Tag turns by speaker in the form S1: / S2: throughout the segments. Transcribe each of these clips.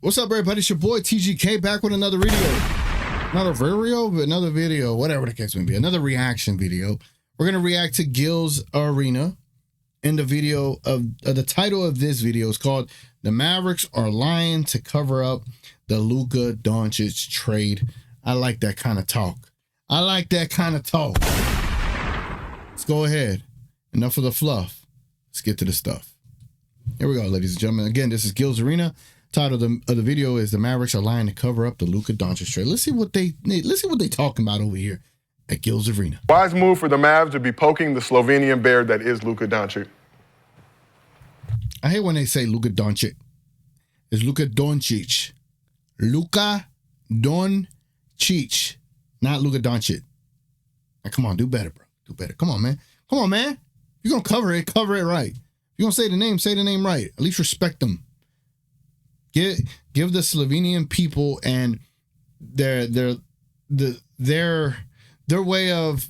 S1: What's up, everybody? It's your boy TGK back with another video. Not a video, but another video, whatever the case may be. Another reaction video. We're going to react to Gil's Arena. In the video of the title of this video is called "The Mavericks Are Lying to Cover Up the Luka Doncic Trade." I like that kind of talk. I like that kind of talk. Let's go ahead. Enough of the fluff. Let's get to the stuff. Here we go, ladies and gentlemen. Again, this is Gil's Arena. Title of the video is "The Mavericks Are Lying to Cover Up the Luka Doncic Trade." Let's see what they talking about over here at Gil's Arena.
S2: Wise move for the Mavs to be poking the Slovenian bear that is Luka Doncic.
S1: I hate when they say Luka Doncic. It's Luka Doncic. Luka Doncic, not Luka Doncic. Now, come on, do better, bro. Do better. Come on, man. Come on, man. You're gonna cover it right. You're gonna say the name right. At least respect them. Give the Slovenian people and their way of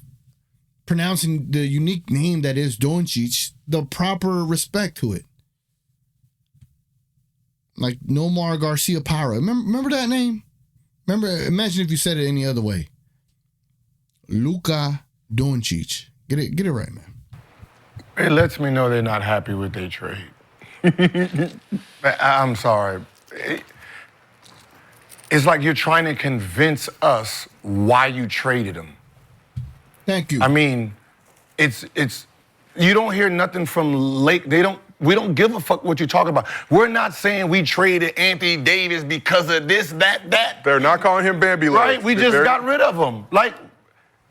S1: pronouncing the unique name that is Doncic the proper respect to it. Like Nomar Garcia Parra. Remember that name? Imagine if you said it any other way. Luka Doncic. Get it right, man.
S3: It lets me know they're not happy with their trade. I'm sorry. It's like you're trying to convince us why you traded him.
S1: Thank you.
S3: I mean, it's you don't hear nothing from Lake. We don't give a fuck what you're talking about. We're not saying we traded Anthony Davis because of this, that.
S2: They're not calling him Bambi legs.
S3: Right? We just got rid of him. Like,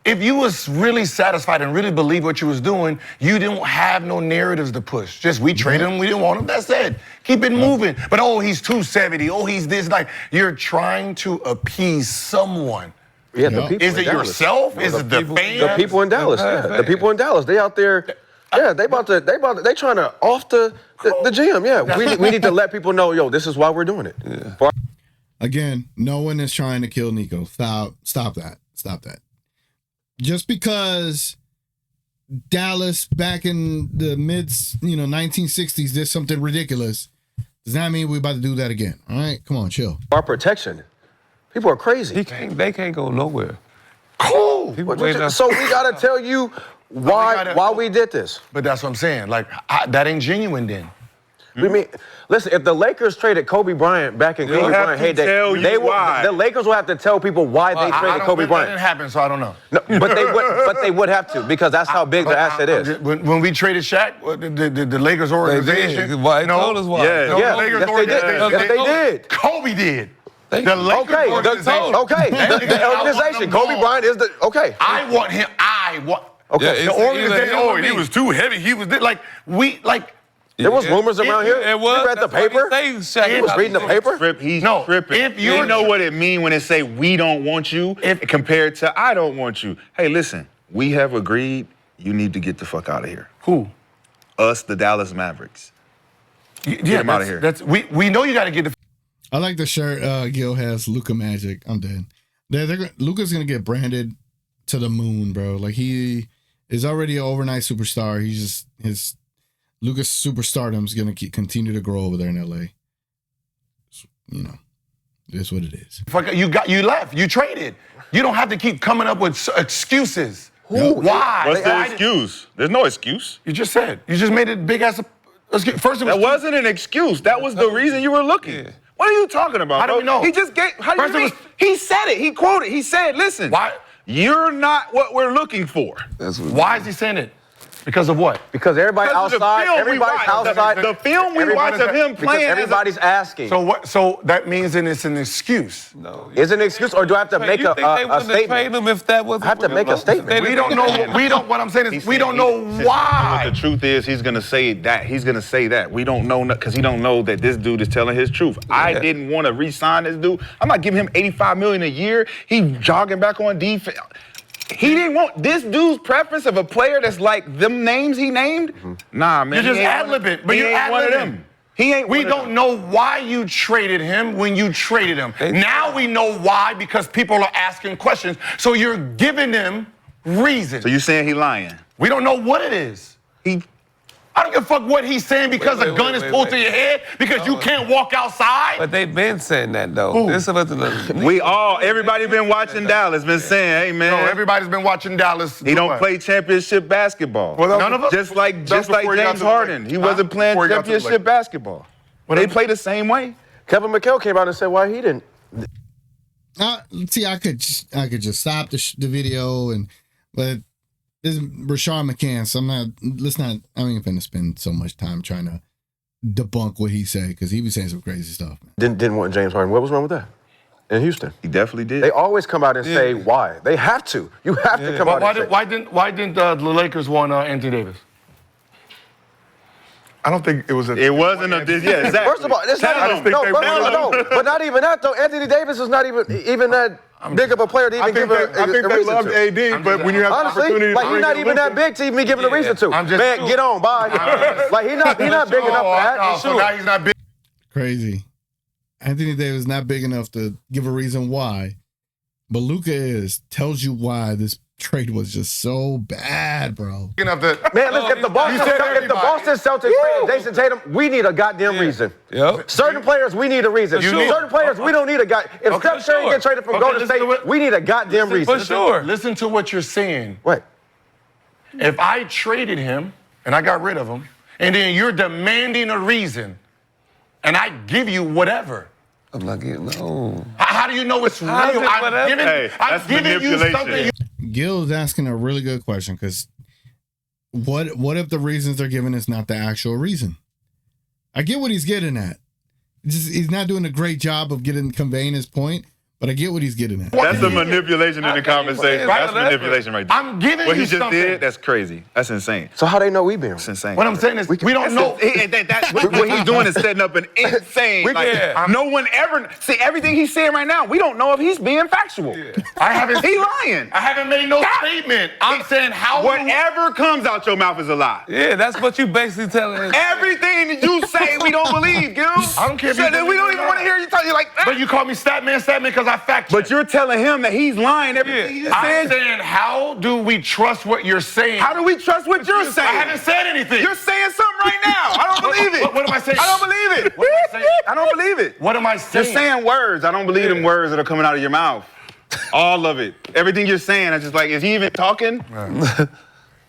S3: if you was really satisfied and really believed what you was doing, you didn't have no narratives to push. Just we traded him, we didn't want him, that's it. Keep it moving. But oh, he's 270, oh, he's this. Like, you're trying to appease someone.
S4: Yeah, the people
S3: Is it yourself?
S4: Well,
S3: Is it the fans?
S4: The people in Dallas. Yeah, the people in Dallas. They out there. Yeah, they trying to off the gym. Yeah, we need to let people know, yo, this is why we're doing it. Yeah.
S1: Again, no one is trying to kill Nico. Stop that. Just because Dallas back in the mid 1960s did something ridiculous does not mean we're about to do that again. All right, come on, chill.
S4: Our protection. People are crazy.
S5: They can't go nowhere.
S3: Cool.
S4: So we gotta tell you why we did this.
S3: But that's what I'm saying. Like, that ain't genuine then.
S4: We mean, listen, if the Lakers traded Kobe Bryant back in Kobe Bryant heyday, the Lakers will have to tell people why they traded Kobe Bryant.
S3: That didn't happen, so I don't know.
S4: No, but they would have to, because that's how big the asset is.
S3: When we traded Shaq, the Lakers organization.
S5: Why? Told us why.
S4: Yeah,
S3: the Lakers
S4: yes, they did.
S3: Kobe did. The Lakers organization.
S4: The organization. Kobe Bryant is the
S3: I want him.
S4: Okay.
S3: The organization. He was too heavy. He was
S4: There was rumors around here.
S5: It was.
S4: You read the paper? He was reading the paper?
S6: He's tripping.
S3: If
S6: you know what it mean when it say we don't want you compared to I don't want you. Hey, listen, we have agreed you need to get the fuck out of here.
S3: Who?
S6: Us, the Dallas Mavericks.
S3: Get
S6: him out of here.
S3: We know you got to get the.
S1: I like the shirt Gil has. Luka Magic. I'm dead. Luka's gonna get branded to the moon, bro. Like, he is already an overnight superstar. He's just Luka's superstardom is going to continue to grow over there in LA. You know, it is what it is.
S3: You left. You traded. You don't have to keep coming up with excuses. Why?
S6: What's the excuse? There's no excuse.
S3: You just said. You just made it big ass. First,
S6: that wasn't an excuse. That was the reason you were looking. Yeah. What are you talking about?
S3: How do we know?
S6: He just gave. How do you mean? He said it. He quoted. He said, "Listen,
S3: why?
S6: You're not what we're looking for."
S3: Why is he saying it? Because of what?
S4: Because everybody's outside.
S6: The film we watch of him playing.
S4: Everybody's asking.
S3: So what? So that means then it's an excuse.
S4: No. Is it an excuse, or do I have to make a statement?
S5: Him if that was
S4: I have to make a statement.
S3: We don't know. What I'm saying is we don't know why.
S6: What the truth is, he's gonna say that. He's gonna say that. We don't know because he don't know that this dude is telling his truth. Yeah. I didn't want to re-sign this dude. I'm not giving him $85 million a year. He jogging back on defense. He didn't want this dude's preference of a player that's like them names he named. Nah, man.
S3: You're just ad-libbing, but you're ad-libbing.
S6: He ain't.
S3: We don't know why you traded him when you traded him. Now we know why, because people are asking questions. So you're giving them reason.
S6: So you saying he lying?
S3: We don't know what it is. I don't give a fuck what he's saying because a gun is pulled to your head because you can't walk outside.
S5: But they've been saying that, though.
S6: Everybody been watching Dallas, been saying, hey, man.
S3: No, everybody's been watching Dallas.
S6: He don't play championship basketball.
S2: Well,
S3: None of them?
S6: Just like James Harden. He wasn't playing championship basketball. They play the same way.
S4: Kevin McHale came out and said why he didn't.
S1: See, I could just stop the video, but this is Rashawn McCann, so I'm not even finna spend so much time trying to debunk what he said, because he was saying some crazy stuff.
S4: Didn't want James Harden. What was wrong with that? In Houston.
S6: He definitely did.
S4: They always come out and say why. They have to. You have to come out and say.
S3: Why didn't the Lakers want Anthony Davis?
S2: I don't think it was
S6: It wasn't exactly.
S4: First of all, it's but not even that though. Anthony Davis is not even that big of a player to even give a reason to.
S2: I think they loved AD, but when you have the opportunity
S4: like he's not even that big to even be given a reason to. Man, get on, bye. Like he's not big enough for that.
S3: So now he's not big.
S1: Crazy. Anthony Davis is not big enough to give a reason why, but Luka tells you why this trade was just so bad, bro.
S4: Man, listen, if the Boston Celtics traded Jason Tatum, we need a goddamn reason.
S5: Yep.
S4: Certain players, we need a reason. Certain players, we don't need a guy. If Steph Curry gets traded from Golden State, we need a goddamn reason.
S5: For sure.
S3: Listen to what you're saying.
S4: What?
S3: If I traded him and I got rid of him, and then you're demanding a reason, and I give you whatever.
S5: I'm not getting no.
S3: How do you know it's real? I'm giving you something.
S1: Gil's asking a really good question, because what if the reasons they're giving is not the actual reason? I get what he's getting at. He's not doing a great job of conveying his point, but I get what he's getting at.
S6: That's the manipulation in the conversation. That's manipulation right there.
S3: I'm giving
S6: what
S3: you
S6: he just
S3: something.
S6: did, that's crazy. That's insane.
S4: So how they know we been?
S6: That's insane.
S3: What I'm saying is, we don't know.
S6: What he's doing is setting up an insane. No one ever see everything he's saying right now. We don't know if he's being factual. He lying.
S3: I haven't made no statement. I'm saying
S6: whatever comes out your mouth is a lie.
S5: Yeah, that's what you basically telling us.
S6: Everything that you say, we don't believe, Gil.
S3: I don't care if
S6: we don't even want to hear you tell you like that.
S3: But you call me stat man, because I fact check.
S6: But you're telling him that he's lying everything he said.
S3: I'm saying, how do we trust what you're saying?
S6: How do we trust what you're saying?
S3: I haven't said anything.
S6: You're saying something right now. I don't believe it.
S3: What am I saying?
S6: I don't believe it.
S3: What am I saying?
S6: I don't believe it.
S3: What am I saying?
S6: You're saying words. I don't believe them words that are coming out of your mouth. All of it. Everything you're saying, I'm just like, is he even talking?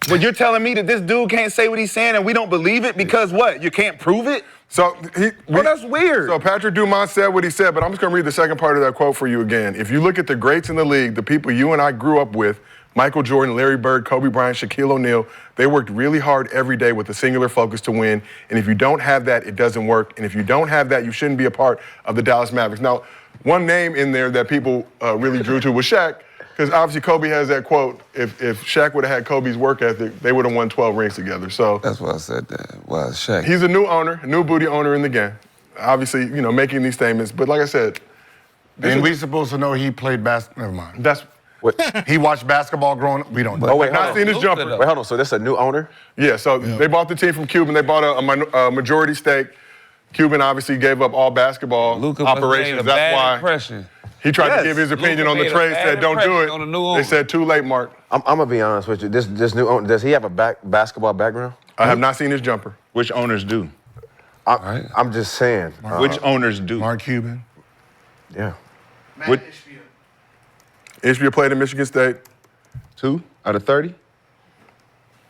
S6: But you're telling me that this dude can't say what he's saying and we don't believe it because what? You can't prove it?
S2: So
S6: that's weird.
S2: So Patrick Dumont said what he said, but I'm just going to read the second part of that quote for you again. If you look at the greats in the league, the people you and I grew up with, Michael Jordan, Larry Bird, Kobe Bryant, Shaquille O'Neal, they worked really hard every day with a singular focus to win. And if you don't have that, it doesn't work. And if you don't have that, you shouldn't be a part of the Dallas Mavericks. Now, one name in there that people really drew to was Shaq, because obviously Kobe has that quote, if Shaq would have had Kobe's work ethic, they would have won 12 rings together. So
S5: that's why I said that. Well, Shaq.
S2: He's a new owner, a new booty owner in the game. Obviously, making these statements. But like I said,
S3: and we supposed to know he played basketball. Never mind.
S2: That's
S4: what
S3: he watched basketball growing up. We don't know.
S4: Oh wait,
S2: not seen his jumper.
S4: Wait, hold on. So this is a new owner?
S2: Yeah. So they bought the team from Cuban. They bought a majority stake. Cuban obviously gave up all basketball
S5: Luka
S2: operations. That's why
S5: impression.
S2: he tried to give his opinion on the trade. Said don't do it. They said too late, Mark.
S4: I'm gonna be honest with you. This new owner, does he have a basketball background?
S2: I have not seen his jumper.
S6: Which owners do?
S4: I'm just saying.
S6: Which owners do?
S3: Mark Cuban.
S4: Yeah.
S6: What?
S2: Ishbia played at Michigan State.
S6: 2 out of 30?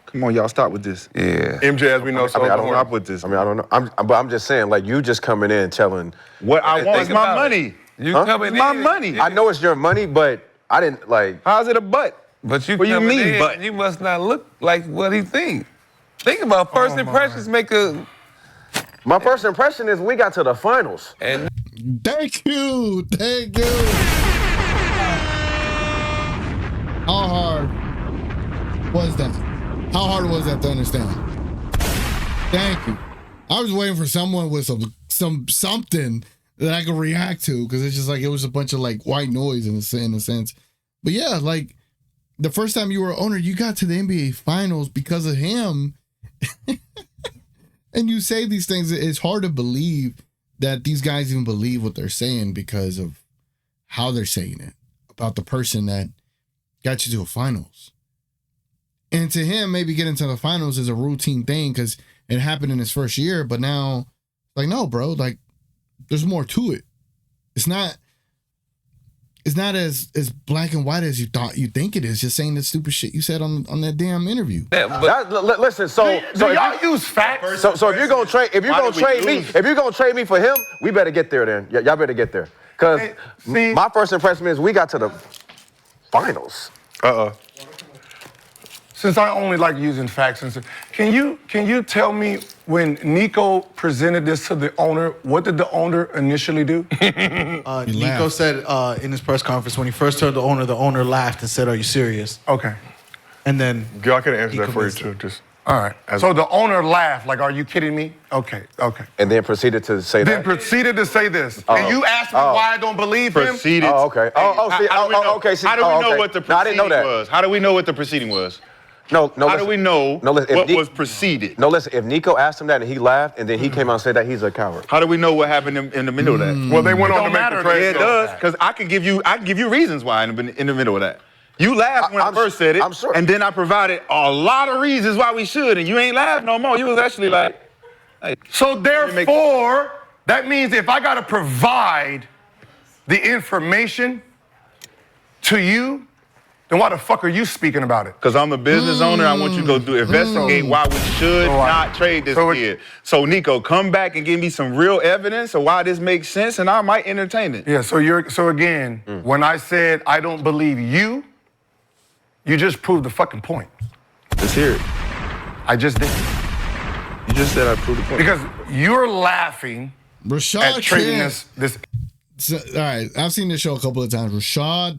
S6: Come on, y'all, stop with this.
S5: Yeah.
S2: MJ, as we know,
S4: I don't
S6: stop with this.
S4: I don't know. But I'm just saying, like, you just coming in telling.
S6: What I want is my money.
S5: You coming in.
S6: My money.
S4: I know it's your money, but I didn't, like.
S6: How's it a butt?
S5: But you
S6: What you
S5: coming
S6: mean,
S5: in,
S6: but?
S5: you must not look like what he think. Think about first impressions make a.
S4: My first impression is we got to the finals.
S5: And
S1: Thank you. How hard was that? How hard was that to understand? Thank you. I was waiting for someone with something that I could react to, because it's just like it was a bunch of like white noise in a sense. But yeah, like the first time you were an owner, you got to the NBA Finals because of him. And you say these things, it's hard to believe that these guys even believe what they're saying because of how they're saying it about the person that got you to a finals. And to him, maybe getting to the finals is a routine thing because it happened in his first year, but now, like, no, bro, like, there's more to it. It's not as black and white as you think it is. Just saying the stupid shit you said on that damn interview.
S5: Yeah, but
S4: Listen, so
S3: y'all use facts?
S4: So if you're gonna trade me for him, we better get there then. Y'all better get there. Cause my first impression is we got to the finals.
S3: Since I only like using facts, can you tell me when Nico presented this to the owner, what did the owner initially do?
S7: Nico said in his press conference when he first heard the owner laughed and said, "Are you serious?"
S3: Okay.
S7: And then
S2: I could answer that for you too. Just
S3: all right. So the owner laughed, like, "Are you kidding me?" Okay.
S4: And then proceeded to say
S3: Then proceeded to say this. And you asked me why I don't believe him?
S6: Proceeded.
S4: Oh, okay. Okay.
S6: How do we know what the
S4: I didn't know
S6: proceeding
S4: that.
S6: was? How do we know what the proceeding was?
S4: No.
S6: How do we know what was preceded?
S4: No, listen. If Nico asked him that and he laughed, and then he came out and said that, he's a coward.
S6: How do we know what happened in the middle of that?
S2: well, they went on to make the trade.
S6: Yeah, it does, because I can give you reasons why in the middle of that. You laughed when I first said it,
S4: I'm sure.
S6: and then I provided a lot of reasons why we should, and you ain't laughed no more. You was actually like, hey.
S3: So therefore, that means if I gotta provide the information to you, then why the fuck are you speaking about it?
S6: Because I'm a business owner, I want you to go investigate why we should not trade this kid. So Nico, come back and give me some real evidence of why this makes sense, and I might entertain it.
S3: Yeah, so again, when I said I don't believe you just proved the fucking point.
S6: Let's hear it.
S3: I just did.
S6: You just said I proved the point.
S3: Because you're laughing
S1: Rashad
S3: at trading
S1: can't.
S3: this.
S1: So, all right, I've seen this show a couple of times. Rashad,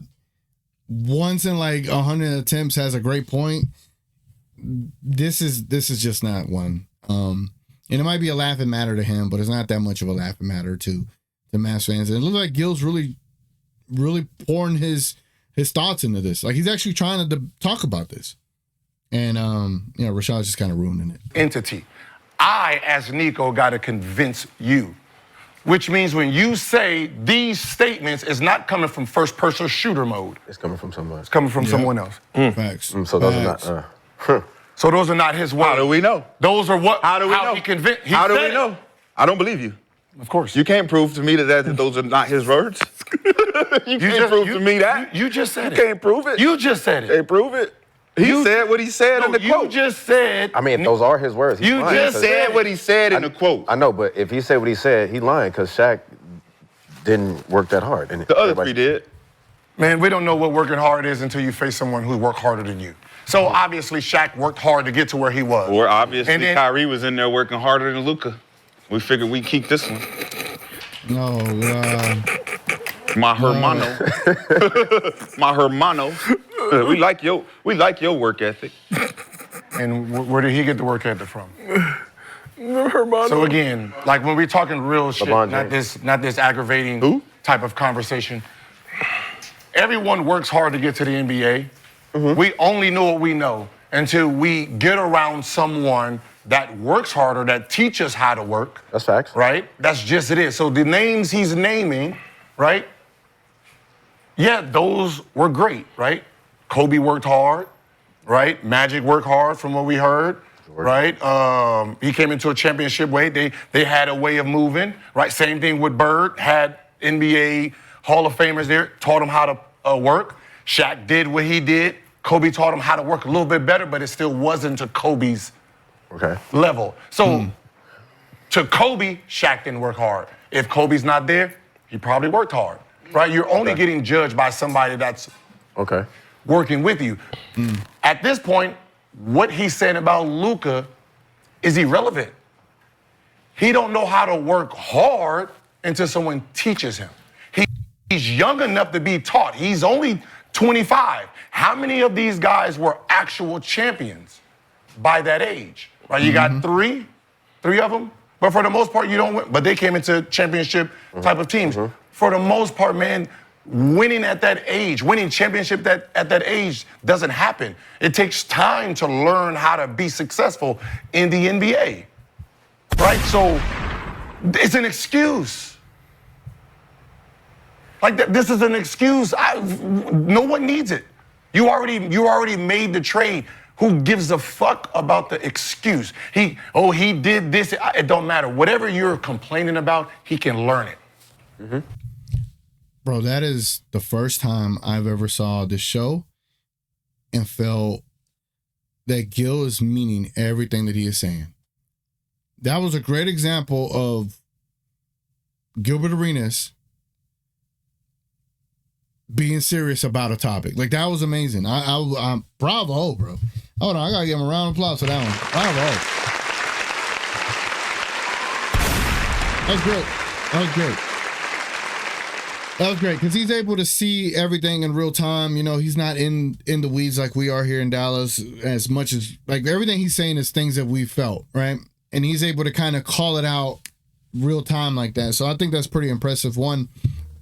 S1: once in like 100 attempts, has a great point. This is just not one. And it might be a laughing matter to him, but it's not that much of a laughing matter to the Mavs fans. And it looks like Gil's really pouring his thoughts into this. Like, he's actually trying to talk about this. And Rashad's just kind of ruining it.
S3: Entity. I, as Nico, got to convince you. Which means when you say these statements, it's not coming from first-person shooter mode.
S4: It's coming from somebody.
S3: It's coming from someone else.
S1: Facts.
S4: So those are not.
S3: So those are not his words.
S6: How do we know?
S3: Those are what?
S6: How do we know?
S3: He convinced.
S6: How do we know? I don't believe you.
S3: Of course.
S6: You can't prove to me that those are not his words. You can't prove to me that.
S3: You just said it.
S6: You can't prove it.
S3: You just said it.
S6: Can't prove it. He said what he said in the quote.
S3: You just said.
S4: I mean, if those are his words.
S3: You just
S6: said what he said in the quote.
S4: I know, but if he said what he said, he lying because Shaq didn't work that hard. And
S6: the other three did.
S3: Man, we don't know what working hard is until you face someone who worked harder than you. So obviously Shaq worked hard to get to where he was.
S6: Or obviously
S3: And then-
S6: Kyrie was in there working harder than Luka. We figured we'd keep this one.
S1: No,
S6: My hermano. My hermano. We like your work ethic.
S3: And where did he get the work ethic from? So again, like when we're talking real shit, not this aggravating type of conversation. Everyone works hard to get to the NBA. We only know what we know until we get around someone that works harder, that teaches how to work.
S4: That's facts.
S3: Right? That's just it is. So the names he's naming, right? Yeah, those were great, right? Kobe worked hard, right? Magic worked hard from what we heard, right? He came into a championship way. They had a way of moving, right? Same thing with Bird, had NBA Hall of Famers there, taught him how to work. Shaq did what he did. Kobe taught him how to work a little bit better, but it still wasn't to Kobe's level. So to Kobe, Shaq didn't work hard. If Kobe's not there, he probably worked hard, right? You're only getting judged by somebody that's working with you. At this point, what he's saying about Luka is irrelevant. He don't know how to work hard until someone teaches him. He's young enough to be taught. He's only 25. How many of these guys were actual champions by that age? Right, you got three of them, but for the most part, you don't win. But they came into championship type of teams. For the most part, man, winning at that age, winning championship at that age doesn't happen. It takes time to learn how to be successful in the NBA, right? So it's an excuse. Like this is an excuse. No one needs it. You already made the trade. who gives a fuck about the excuse. He did this. It don't matter. Whatever you're complaining about, he can learn it.
S1: Mm-hmm. Bro, that is the first time I've ever saw this show and felt that Gil is meaning everything that he is saying. That was a great example of Gilbert Arenas being serious about a topic. Like, that was amazing. I'm bravo, bro. Hold on, I gotta give him a round of applause for that one. Bravo. That was great. That was great. That was great because he's able to see everything in real time. You know, he's not in the weeds like we are here in Dallas as much as, like, everything he's saying is things that we felt, right? And he's able to kind of call it out real time like that. So I think that's pretty impressive, one.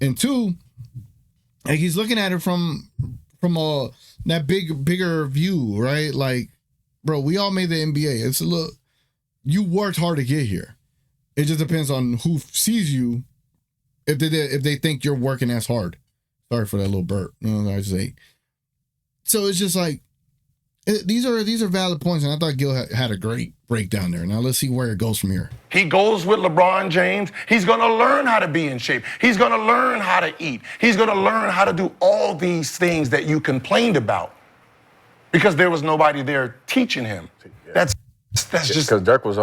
S1: And two, like, he's looking at it from that bigger view, right? Like, bro, we all made the NBA. It's a little, you worked hard to get here. It just depends on who sees you. If they think you're working as hard. Sorry for that little burp. You know, I just ate. So it's just like, these are valid points, and I thought Gil had a great breakdown there. Now let's see where it goes from here.
S3: He goes with LeBron James. He's going to learn how to be in shape. He's going to learn how to eat. He's going to learn how to do all these things that you complained about because there was nobody there teaching him. That's just
S4: because Dirk was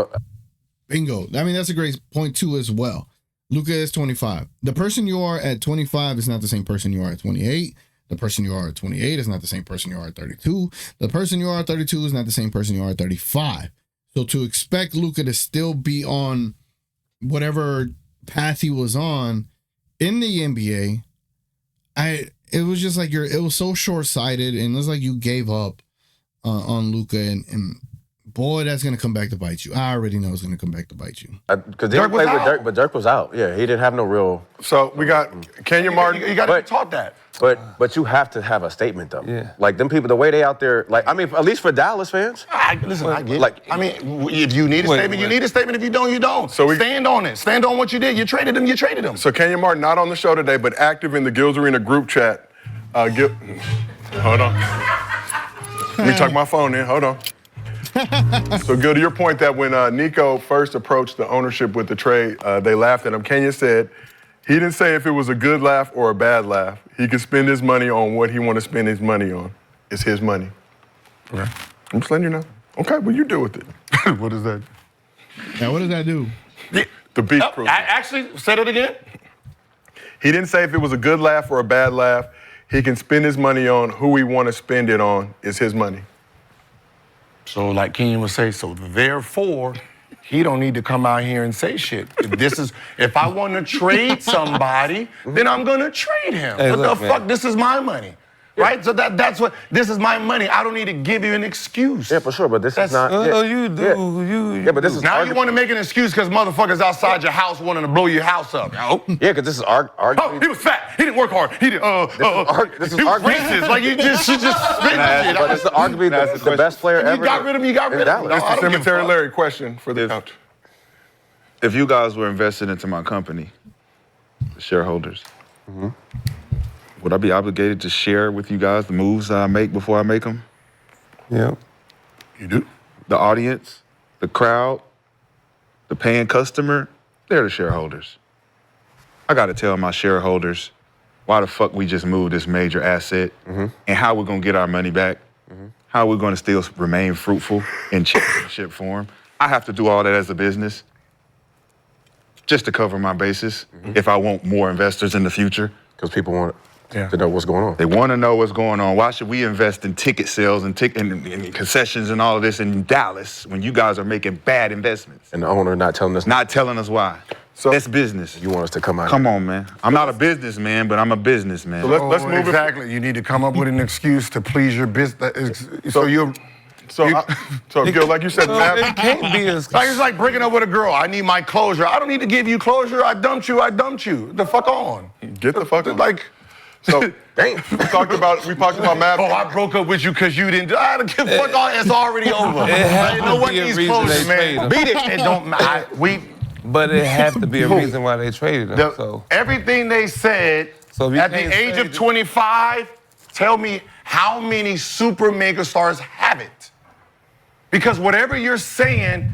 S1: bingo. I mean, that's a great point too as well. Luka is 25. The person you are at 25 is not the same person you are at 28. The person you are at 28 is not the same person you are at 32. The person you are at 32 is not the same person you are at 35. So to expect Luka to still be on whatever path he was on in the NBA, it was just like it was so short-sighted, and it was like you gave up on Luka, and boy, that's going to come back to bite you. I already know it's going to come back to bite you.
S4: Because Dirk played with Dirk, but Dirk was out. Yeah, he didn't have no real.
S2: So we got Kenyon Martin.
S3: You got to be taught that.
S4: But you have to have a statement, though.
S5: Yeah.
S4: Like, them people, the way they out there, like, I mean, at least for Dallas fans.
S3: Listen, I get
S4: like,
S3: it. I mean, if you need a statement, you need a statement. If you don't, you don't. So stand on it. Stand on what you did. You traded him.
S2: So Kenyon Martin, not on the show today, but active in the Gil's Arena group chat. Hold on. Let me tuck my phone in. Hold on. So, Gil, to your point that when Nico first approached the ownership with the trade, they laughed at him. Kenyon said he didn't say if it was a good laugh or a bad laugh. He could spend his money on what he want to spend his money on. It's his money.
S3: Okay.
S2: I'm just letting you know. Okay, well, you deal with it.
S3: What is that?
S1: Now, what does that do?
S2: The beef crew.
S3: Actually, said it again.
S2: He didn't say if it was a good laugh or a bad laugh. He can spend his money on who he want to spend it on. It's his money.
S3: So, like Kenyon would say, so therefore, he don't need to come out here and say shit. If I want to trade somebody, then I'm gonna trade him.
S5: Hey,
S3: what
S5: look,
S3: the fuck?
S5: man.
S3: This is my money, right? So that's what. This is my money. I don't need to give you an excuse.
S4: Yeah, for sure, but this is not.
S5: Oh, you do.
S4: Yeah, but this is
S3: Now you want to make an excuse because motherfuckers outside your house wanting to blow your house up.
S4: Yeah, because this is arguably.
S3: Oh, he was fat. He didn't work hard. He did.
S4: This is
S3: he was
S4: arguably.
S3: racist. Like you just spit shit.
S4: But this is arguably the best player ever.
S3: You got rid of him. You got rid of him.
S4: Dallas.
S2: That's the Cemetery Larry question for the couch.
S6: If you guys were invested into my company, the shareholders, would I be obligated to share with you guys the moves that I make before I make them?
S5: Yeah.
S3: You do?
S6: The audience, the crowd, the paying customer, they're the shareholders. I got to tell my shareholders why the fuck we just moved this major asset and how we're going to get our money back, how we're going to still remain fruitful in championship form. I have to do all that as a business just to cover my bases if I want more investors in the future.
S4: Because people want to know what's going on.
S6: They want to know what's going on. Why should we invest in ticket sales and concessions and all of this in Dallas when you guys are making bad investments?
S4: And the owner not telling us.
S6: Not telling us why. So that's business.
S4: You want us to come out.
S6: Come on, man. I'm not a businessman, but I'm a businessman.
S2: So let's move
S3: exactly. You need to come up with an excuse to please your business.
S2: So, Gil, like you said,
S5: It can't be as.
S3: It's like breaking up with a girl. I need my closure. I don't need to give you closure. I dumped you. The fuck on.
S2: Get the fuck on.
S3: Like,
S2: so, we talked about Mavs.
S3: oh, I broke up with you because you didn't. I don't give a fuck on. It's already over.
S5: It has
S3: You know
S5: to
S3: what?
S5: be a
S3: These
S5: reason
S3: closures,
S5: they trade
S3: man.
S5: him.
S3: Beat it. It don't matter.
S5: But it has to be a reason why they traded him.
S3: Everything they said
S5: So if you
S3: at the
S5: can't
S3: age
S5: say
S3: of 25, tell me how many super mega stars have it. Because whatever you're saying,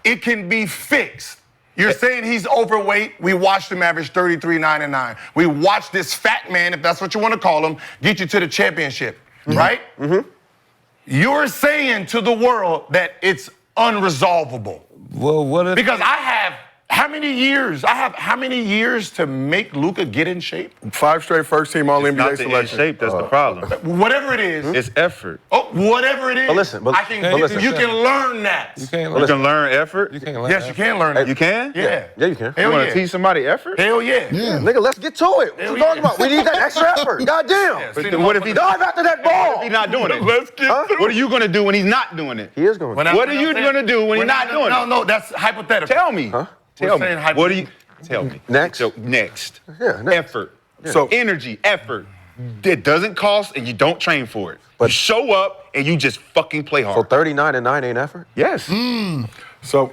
S3: it can be fixed. You're saying he's overweight. We watched him average 33-9-9. We watched this fat man, if that's what you want to call him, get you to the championship, right? Mm-hmm. You're saying to the world that it's unresolvable.
S5: Well, what if...
S3: Because I have how many years to make Luka get in shape?
S2: 5 straight first-team All-NBA selection.
S6: Shape, that's the problem.
S3: Whatever it is.
S6: It's effort.
S3: Oh, whatever it is.
S4: But listen,
S3: you can learn that.
S5: You can't
S6: You can learn effort?
S5: You can't learn
S3: Yes, you can learn that.
S6: You can?
S3: Yeah.
S4: Yeah, you can.
S3: Hell
S6: You want
S3: yeah.
S6: to teach somebody effort?
S3: Hell yeah.
S1: Yeah.
S4: Nigga, let's get to it. What you talking about? We need that extra effort. Goddamn.
S6: But then what if he
S4: Dive after that ball.
S6: He's not doing it?
S3: Let's get
S6: What are you going to do when he's not doing it?
S4: He is going.
S6: What are you going to do when he's not doing it?
S3: No, that's hypothetical.
S6: Tell me.
S4: Huh?
S6: Tell
S3: We're
S6: me.
S3: saying
S6: What do you... Tell me.
S4: Next?
S6: So, next.
S4: Yeah, next.
S6: Effort.
S4: Yeah.
S6: So energy, effort. It doesn't cost and you don't train for it. But you show up and you just fucking play hard.
S4: So 39-9 ain't effort?
S6: Yes.
S2: So,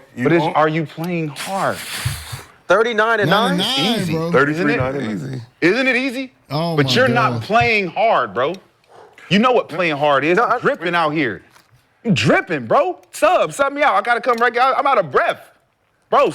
S6: Are you playing hard?
S4: 39-9?
S6: Easy.
S1: bro.
S2: 33-9.
S6: Isn't it easy?
S1: Oh,
S6: but
S1: my
S6: you're
S1: God.
S6: not playing hard, bro. You know what playing hard is. I'm dripping out here. I'm dripping, bro. Sub me out. I gotta come right out. I'm out of breath. Bro,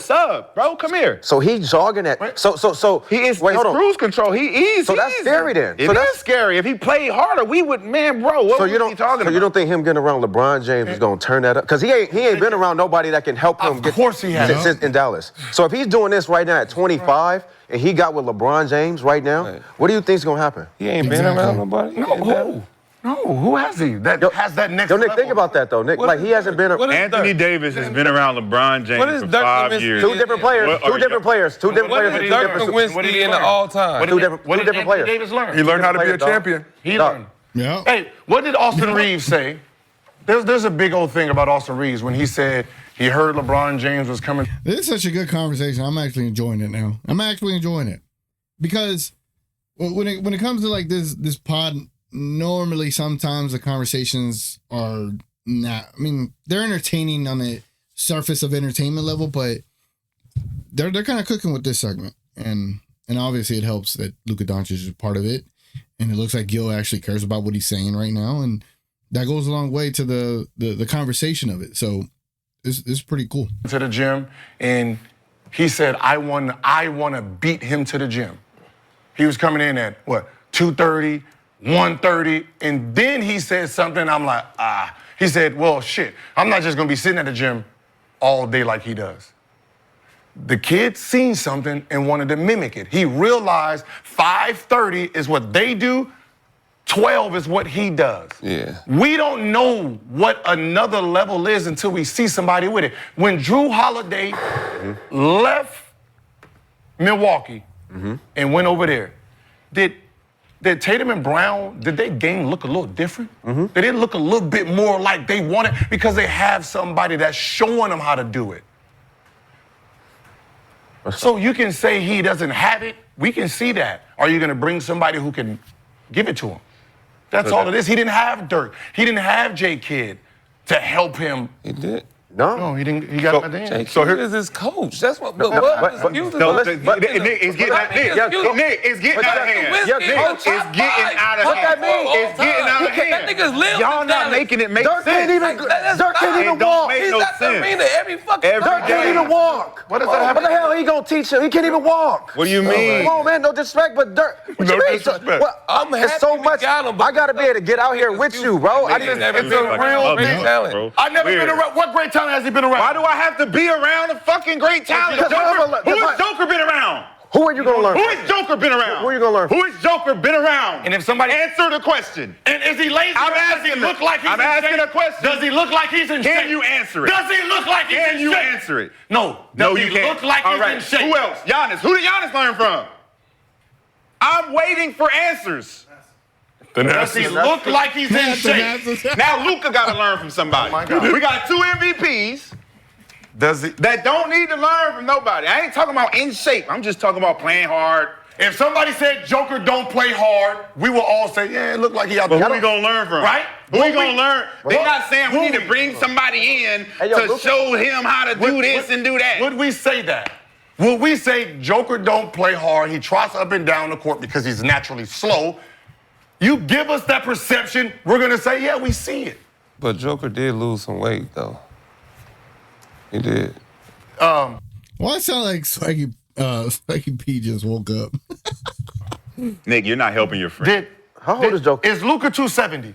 S6: bro, come here.
S4: So he's jogging at. So
S6: He is
S4: Wait, hold on.
S6: cruise control. He is.
S4: So that's scary then.
S6: It
S4: So
S6: is
S4: that's
S6: scary. If he played harder, we would, man, bro. What
S4: So
S6: was
S4: you
S6: he talking about?
S4: you don't think him getting around LeBron James is gonna turn that up? Because he ain't been around nobody that can help him.
S3: Of course he has.
S4: Since in Dallas. So if he's doing this right now at 25 and he got with LeBron James right now,
S5: Right.
S4: what do you think's gonna happen?
S5: He ain't been around nobody?
S3: No, who has he? Has that next
S4: Yo, Nick,
S3: level?
S4: think about that though, Nick.
S5: What
S4: Like
S5: is
S4: he hasn't been.
S5: What is
S6: Anthony
S5: Dirk?
S6: Davis has been around LeBron James
S5: What is
S6: for
S5: Dirk
S6: 5
S5: Nowitzki?
S6: years.
S4: Two different players.
S6: What-
S4: Two different players. Two different
S5: What
S4: players.
S5: is
S4: Two
S5: Dirk
S4: different.
S3: What did he
S5: Nowitzki in the
S3: learn?
S5: all-time?
S3: What
S4: Two
S3: did
S4: different
S3: Anthony
S4: players.
S3: Davis learn?
S2: He learned how to be a
S4: Dog.
S2: champion.
S3: He
S4: Dog.
S3: learned.
S1: Yeah.
S3: Hey, what did Austin Reeves say? There's a big old thing about Austin Reeves when he said he heard LeBron James was coming.
S1: This is such a good conversation. I'm actually enjoying it now. I'm actually enjoying it because when it comes to like this pod, normally sometimes the conversations are not. I mean, they're entertaining on the surface of entertainment level, but they're kind of cooking with this segment, and obviously it helps that Luka Doncic is part of it, and it looks like Gil actually cares about what he's saying right now, and that goes a long way to the conversation of it. So this is pretty cool.
S3: To the gym, and he said, I want to beat him to the gym. He was coming in at, 230, 130, and then he said something, I'm like, He said, well, shit, I'm not just going to be sitting at the gym all day like he does. The kid seen something and wanted to mimic it. He realized 530 is what they do, 12 is what he does.
S5: Yeah.
S3: We don't know what another level is until we see somebody with it. When Drew Holiday left Milwaukee and went over there, did Tatum and Brown, did their game look a little different? Did it look a little bit more like they want it because they have somebody that's showing them how to do it? So you can say he doesn't have it. We can see that. Are you going to bring somebody who can give it to him? That's all it is. He didn't have Dirk. He didn't have J. Kidd to help him.
S5: He did.
S3: No, he didn't. He got him at the end.
S5: So is his coach. That's what. Nick,
S6: it's getting out of hand. It's getting out of hand.
S4: What that mean?
S6: It's getting out of hand.
S5: That nigga's lived.
S6: Y'all not making it make
S4: Dirk
S6: sense.
S4: can't even. Dirk can't even
S6: It don't
S4: walk.
S6: make
S5: He's
S6: no
S5: at the
S6: sense.
S5: arena every fucking
S6: Every
S4: Dirk can't
S6: day.
S4: even walk.
S3: What does that have
S4: What the hell he gonna teach him? He can't even walk.
S6: What do you mean?
S4: Come on, man, no disrespect, but Dirk. What
S2: No
S4: you mean?
S2: disrespect.
S4: Well,
S5: I'm
S4: it's
S5: happy
S4: so
S5: we
S4: much.
S5: got him, but
S4: I gotta be able to get out here with you, bro. I just.
S5: never
S3: it's
S5: been
S3: a
S5: like
S3: real
S5: great
S3: thing.
S5: talent.
S3: I've never been around. What great talent has he been around?
S6: Why do I have to be around a fucking great talent?
S4: Because
S6: Who has Joker been around?
S4: Who are you gonna learn?
S6: Who
S4: from?
S6: has Joker been around?
S4: Who are you gonna learn from?
S6: Who has Joker been around?
S3: And if somebody
S6: Answer the question.
S3: and is he lazy?
S6: I'm
S3: or does
S6: asking
S3: he look like he's
S6: I'm
S3: in
S6: asking
S3: shape?
S6: a question.
S3: Does he look like he's in shape?
S6: Can you answer it?
S3: Does he look like he's
S6: Can
S3: in
S6: you
S3: shape?
S6: answer it?
S3: No.
S6: No,
S3: Does
S6: you
S3: he
S6: can't.
S3: look like
S6: All
S3: he's
S6: right.
S3: in shape?
S6: Who else? Giannis. Who did Giannis learn from? I'm waiting for answers.
S3: Does he look like he's in shape?
S6: Now Luka got to learn from somebody.
S3: Oh my God.
S6: We got 2 MVPs
S3: Does he?
S6: that don't need to learn from nobody. I ain't talking about in shape. I'm just talking about playing hard.
S3: If somebody said Joker don't play hard, we will all say, yeah, it looked like he out
S6: But
S3: there.
S6: who we gonna learn from?
S3: Right?
S6: Who we
S3: Who
S6: gonna
S3: we-
S6: learn? They're
S3: Who-
S6: not saying we
S3: who
S6: need to
S3: we-
S6: bring somebody in
S4: Hey, yo,
S6: to
S4: Luka-
S6: show him how to do this
S3: Would-
S6: and do that.
S3: Would we say that? Would we say Joker don't play hard, he trots up and down the court because he's naturally slow? You give us that perception, we're gonna say, yeah, we see it.
S5: But Joker did lose some weight, though. He did.
S1: Why it sound like Spiky P just woke up?
S6: Nick, you're not helping your friend.
S4: How old is Joker?
S3: Is Luka 270?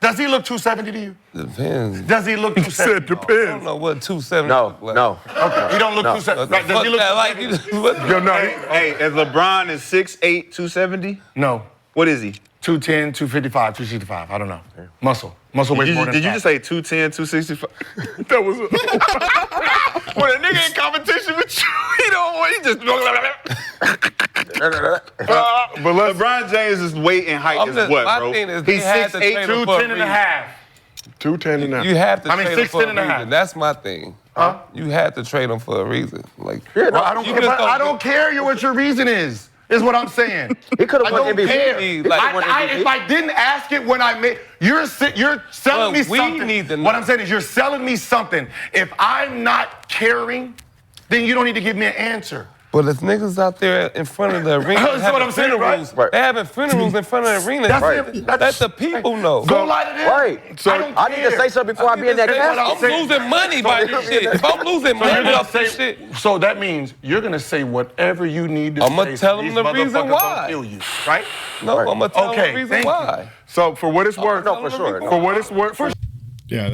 S3: Does he look 270 to you?
S5: Depends.
S3: Does he look 270?
S5: I don't know what 270 look like.
S4: No.
S3: Okay. He don't look 270. Right, does he look
S5: like you?
S2: Yo, no,
S6: Hey, as LeBron is 6'8", 270?
S3: No.
S6: What is he?
S3: 210, 255, 265. I don't know. Muscle. Muscle weighs more than
S6: Did you
S3: fat.
S6: just say 210, 265?
S2: that was.
S6: When a nigga in competition with you, he don't want, he just. But LeBron James' weight and height is what,
S5: my
S6: bro?
S5: thing is they
S6: He's
S5: had to
S6: 6'8",
S5: trade him for a
S3: 210 and a half.
S2: 210 and a half.
S5: You have to
S3: I mean,
S5: trade him for
S3: 6'10" and a
S5: a
S3: half.
S5: reason. That's my thing.
S3: Huh?
S5: You had to trade him for a reason. Like,
S3: Well, I don't
S5: you
S3: care.
S5: just
S3: But I don't care what your reason is what I'm saying.
S4: He could
S3: I
S4: have won
S3: don't
S4: MVP.
S3: care.
S5: Like,
S3: If I didn't ask it when I made, you're selling me
S5: we
S3: something.
S5: need to know.
S3: What I'm saying is you're selling me something. If I'm not caring, then you don't need to give me an answer.
S5: but if niggas out there in front of the arena
S3: That's
S5: having
S3: what I'm saying,
S5: funerals,
S4: right?
S5: they having funerals in front of the arena. Let the people know.
S3: Go lie to them.
S4: Right.
S3: So I don't
S4: I need to
S3: care.
S4: say something before I be in that
S3: say what
S4: casket.
S3: I'm
S5: I'm losing money by this shit. If I'm losing
S3: So you're
S5: money
S3: gonna
S5: off this
S3: say,
S5: shit,
S3: so that means you're gonna say whatever you need to say.
S5: I'ma tell them
S3: These
S5: the reason
S3: motherfuckers
S5: why.
S3: Don't kill you, right?
S5: no, I'm gonna tell them
S3: Okay,
S5: the reason
S3: thank you.
S5: why.
S2: So for what it's worth,
S4: No, for sure.
S2: for what it's worth,
S1: Yeah,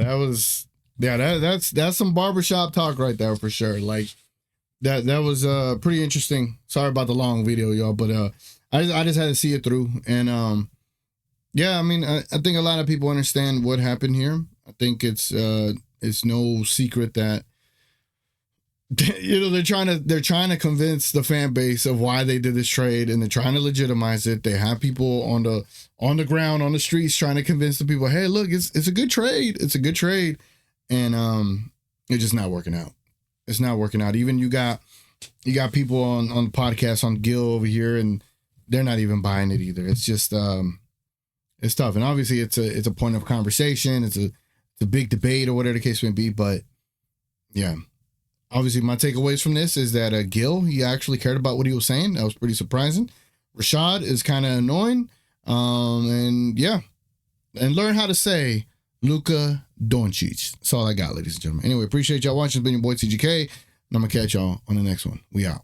S1: that's some barbershop talk right there for sure. Like that was pretty interesting. Sorry about the long video, y'all, but I just had to see it through. And yeah, I mean, I think a lot of people understand what happened here. I think it's no secret that they're trying to convince the fan base of why they did this trade, and they're trying to legitimize it. They have people on the ground, on the streets, trying to convince the people, hey, look, it's a good trade. It's a good trade. And it's just not working out. It's not working out. Even you got people on the podcast on Gil over here, and they're not even buying it either. It's just it's tough. And obviously it's a point of conversation. It's a big debate or whatever the case may be. But yeah. Obviously, my takeaways from this is that Gil, he actually cared about what he was saying. That was pretty surprising. Rashad is kind of annoying. And yeah. And learn how to say Luka Doncic. That's all I got, ladies and gentlemen. Anyway, appreciate y'all watching. It's been your boy TGK. And I'm going to catch y'all on the next one. We out.